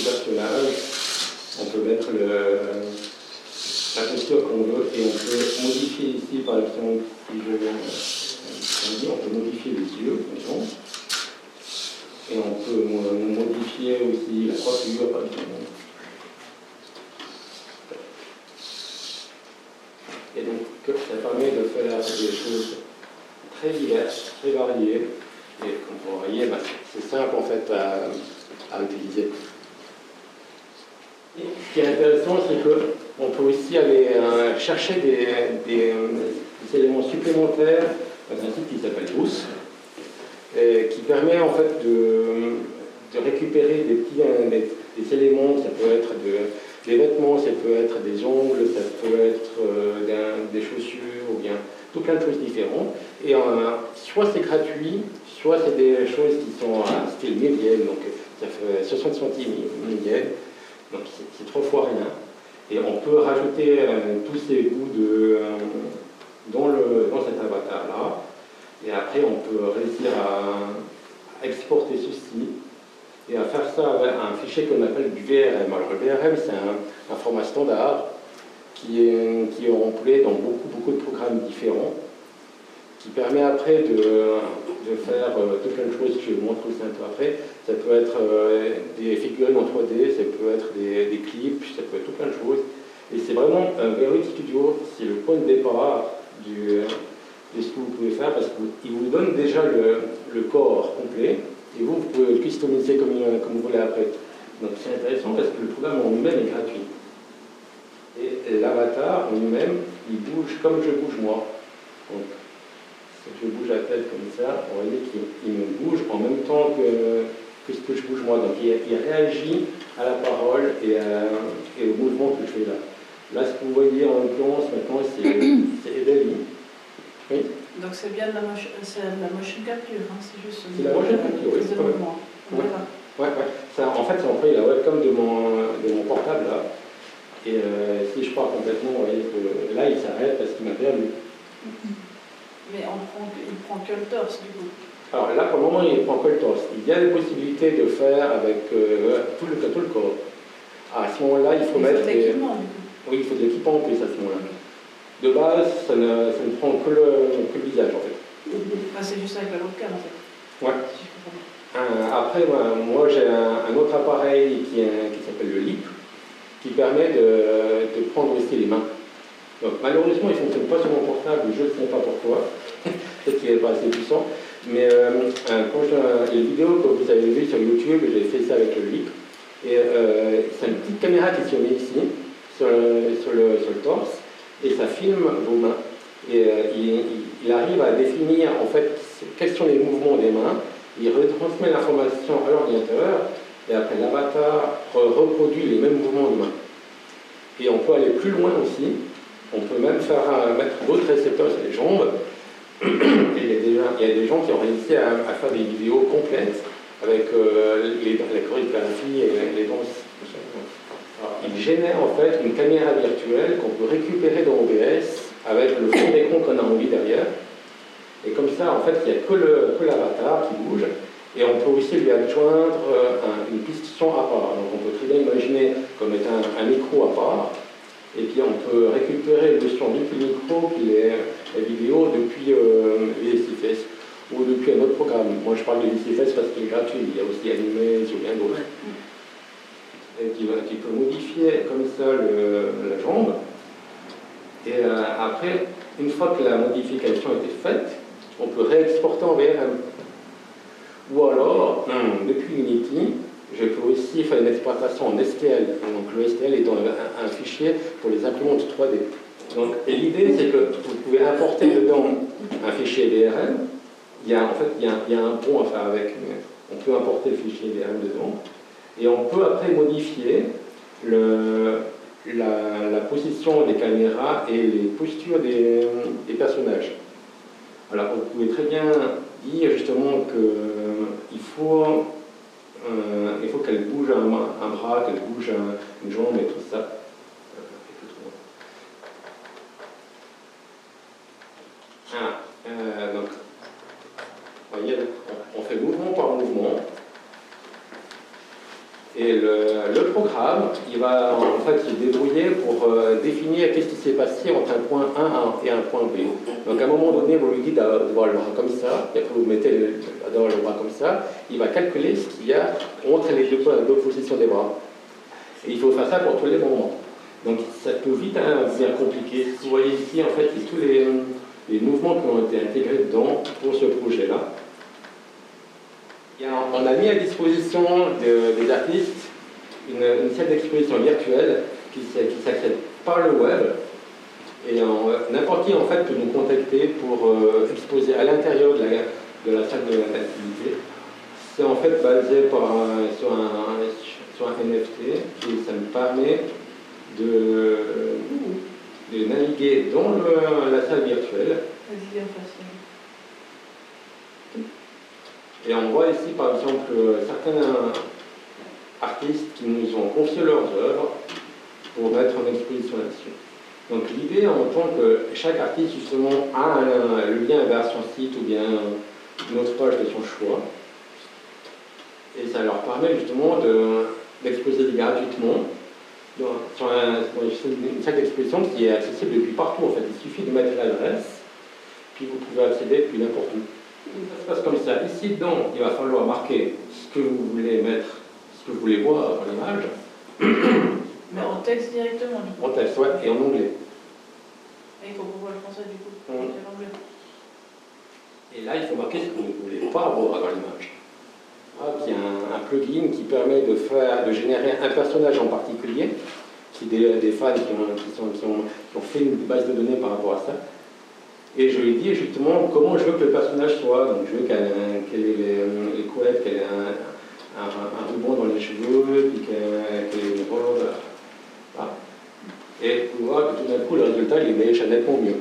personnage, on peut mettre la posture qu'on veut et on peut modifier ici, par exemple, si on peut modifier les yeux, par exemple. Et on peut modifier aussi la coiffure, par exemple. Et donc, ça permet de faire des choses très diverses, très variées. Et comme vous voyez, c'est simple en fait à utiliser. Et ce qui est intéressant, c'est qu'on peut aussi aller chercher des éléments supplémentaires dans un site qui s'appelle Douce, qui permet en fait de récupérer des éléments. Ça peut être des vêtements, ça peut être des ongles, ça peut être des chaussures, ou bien tout plein de choses différentes. Et soit c'est gratuit, soit c'est des choses qui sont à style 1000 yens, donc ça fait 60 centimes 1000 yens, donc c'est 3 fois rien. Et on peut rajouter tous ces bouts dans cet avatar-là. Et après, on peut réussir à exporter ceci et à faire ça avec un fichier qu'on appelle du VRM. Alors, le VRM, c'est un format standard qui est employé dans beaucoup de programmes différents, qui permet après de faire tout plein de choses. Je vais vous montrer aussi un peu après. Ça peut être des figurines en 3D, ça peut être des clips, ça peut être tout plein de choses. Et c'est vraiment un Veroid Studio, c'est le point de départ de ce que vous pouvez faire, parce qu'il vous donne déjà le corps complet, et vous pouvez le customiser comme vous voulez après. Donc c'est intéressant parce que le programme en lui-même est gratuit. Et l'avatar en lui-même, il bouge comme je bouge moi. Donc, si je bouge la tête comme ça, vous voyez qu'il me bouge en même temps que ce que je bouge moi. Donc il réagit à la parole et au mouvement que je fais là. Là, ce que vous voyez en l'occurrence maintenant, c'est Edelie. Oui. Donc c'est bien de la motion capture, hein, c'est juste... C'est la motion capture, oui. C'est mouvement. Ouais. Ça, en fait, c'est employé la webcam de mon portable, là. Et si je pars complètement, vous voyez que là, il s'arrête parce qu'il m'a perdu. Mais il prend que le torse, du coup. Alors là, pour le moment, il ne prend que le torse. Il y a des possibilités de faire avec tout le corps. À ce moment-là, il faut mettre... de l'équipement, du coup. Oui, il faut de l'équipement en plus à ce moment-là. De base, ça ne prend que le visage, en fait. C'est juste avec la webcam, en fait. Ouais. Si je comprends bien. Après, moi j'ai un autre appareil qui s'appelle le LIP, qui permet de prendre aussi les mains. Donc malheureusement, il ne fonctionne pas sur mon portable, je ne sais pas pourquoi, peut-être qu'il n'est pas assez puissant. Mais les vidéos que vous avez vues sur YouTube, j'ai fait ça avec le LIP. Et c'est une petite caméra qui se met ici, sur le torse, et ça filme vos mains. Et il arrive à définir en fait quels sont les mouvements des mains. Il retransmet l'information à l'ordinateur et après l'avatar reproduit les mêmes mouvements de main. Et on peut aller plus loin aussi. On peut même mettre d'autres récepteurs sur les jambes. Et il y a des gens qui ont réussi à faire des vidéos complètes avec la chorégraphie et les danses. Il génère en fait une caméra virtuelle qu'on peut récupérer dans OBS avec le fond d'écran qu'on a envie derrière. Et comme ça, en fait, il n'y a que l'avatar qui bouge. Et on peut aussi lui adjoindre une piste son à part. Donc on peut très bien imaginer comme étant un micro à part. Et puis on peut récupérer le son depuis le micro, puis les vidéos depuis VSFS ou depuis un autre programme. Moi je parle de VSFS parce qu'il est gratuit, il y a aussi Animaze ou bien d'autres. Et qui peut modifier comme ça la jambe. Et après, une fois que la modification a été faite, on peut réexporter en VRM. Ou alors, depuis Unity, je peux aussi faire une exploitation en STL. Donc le STL est un fichier pour les imprimantes 3D. Donc, et l'idée, c'est que vous pouvez importer dedans un fichier VRM. Il y a un pont à faire avec. On peut importer le fichier VRM dedans. Et on peut après modifier la position des caméras et les postures des personnages. Alors vous pouvez très bien dire justement qu'il faut qu'elle bouge un bras, qu'elle bouge une jambe et tout ça. Donc, vous voyez, on fait mouvement par mouvement. Et le va en fait se débrouiller pour définir qu'est-ce qui s'est passé entre un point 1 et un point B. Donc à un moment donné, vous lui dites d'avoir le bras comme ça, et après vous mettez d'avoir le bras comme ça, il va calculer ce qu'il y a entre les deux points d'opposition des bras. Et il faut faire ça pour tous les moments. Donc ça peut vite devenir compliqué. Vous voyez ici, en fait, tous les mouvements qui ont été intégrés pour ce projet-là. On a mis à disposition des artistes une salle d'exposition virtuelle qui s'accède par le web. Et n'importe qui en fait peut nous contacter pour exposer à l'intérieur de la salle de l'activité. C'est en fait basé sur un NFT qui ça me permet de naviguer dans la salle virtuelle. Et on voit ici par exemple certains artistes qui nous ont confié leurs œuvres pour mettre en exposition là-dessus. Donc l'idée en tant que chaque artiste justement a le lien vers son site ou bien une autre page de son choix. Et ça leur permet justement d'exposer gratuitement sur une salle d'exposition qui est accessible depuis partout en fait. Il suffit de mettre l'adresse, puis vous pouvez accéder depuis n'importe où. Ça se passe comme ça. Ici dedans, il va falloir marquer ce que vous voulez mettre, ce que vous voulez voir dans l'image. Mais en texte directement, du coup. En texte, ouais, et en anglais. Et il faut qu'on voit le français, du coup. Et l'anglais. Et là, il faut marquer ce que vous ne voulez pas voir dans l'image. Il y a un plugin qui permet de générer un personnage en particulier, qui des fans qui ont fait une base de données par rapport à ça. Et je lui dis justement comment je veux que le personnage soit. Donc je veux qu'elle ait les couettes, qu'elle ait un ruban dans les cheveux, puis qu'elle ait une robe. Voilà. Et vous voyez que tout d'un coup, le résultat, il est déjà nettement mieux.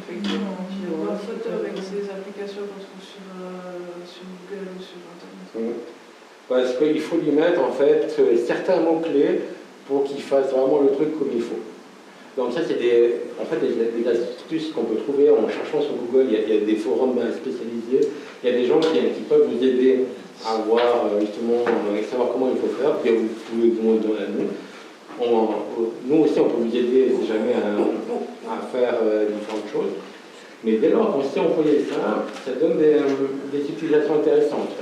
Effectivement, il y a plein de photos avec ces applications qu'on trouve sur Google ou sur Internet. Parce qu'il faut lui mettre en fait certains mots-clés pour qu'il fasse vraiment le truc comme il faut. Donc ça, c'est des astuces qu'on peut trouver en cherchant sur Google. Il y a des forums spécialisés. Il y a des gens qui peuvent vous aider à voir justement, savoir comment il faut faire. Puis vous pouvez demander à nous. Nous aussi, on peut vous aider si jamais à faire différentes choses. Mais dès lors qu'on sait employer ça, ça donne des utilisations intéressantes.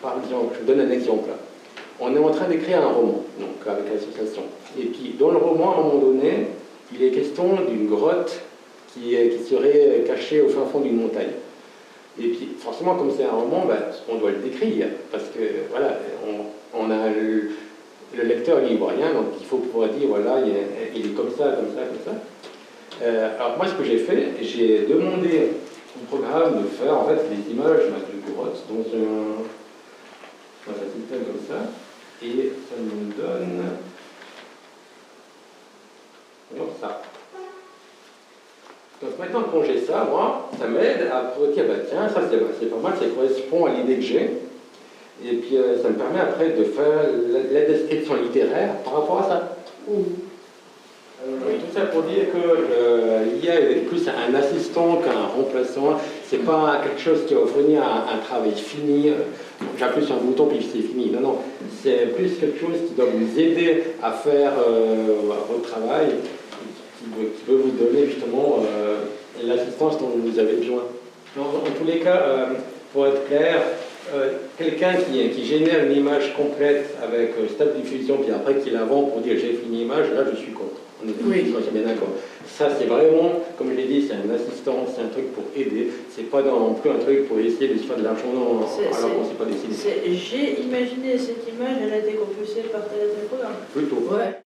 Par exemple, je vous donne un exemple. On est en train d'écrire un roman, donc avec l'association. Et puis, dans le roman, à un moment donné, il est question d'une grotte qui serait cachée au fin fond d'une montagne. Et puis, forcément, comme c'est un roman, on doit le décrire, parce que, voilà, on a le lecteur, il n'y voit rien, donc il faut pouvoir dire, voilà, il est comme ça, comme ça, comme ça. Alors, moi, ce que j'ai fait, j'ai demandé au programme de faire, en fait, des images de grotte dans un système comme ça, et ça nous donne... Donc ça. Donc maintenant que j'ai ça, moi, ça m'aide à dire, tiens, ça c'est pas mal, ça correspond à l'idée que j'ai. Et puis ça me permet après de faire la description littéraire par rapport à ça. Tout ça pour dire que l'IA est plus un assistant qu'un remplaçant. C'est pas quelque chose qui va fournir un travail fini. J'appuie sur un bouton puis c'est fini. Non, non. C'est plus quelque chose qui doit vous aider à faire votre travail, qui peut vous donner justement l'assistance dont vous avez besoin. En tous les cas, pour être clair, quelqu'un qui génère une image complète avec stable diffusion, puis après qui la vend pour dire j'ai fait une image, là je suis contre. On est bien d'accord. Ça c'est vraiment, comme je l'ai dit, c'est un assistant, c'est un truc pour aider. C'est pas non plus un truc pour essayer de se faire de l'argent alors qu'on ne sait pas décider. J'ai imaginé cette image, elle a été compulsée par tel programme. Plutôt. Ouais.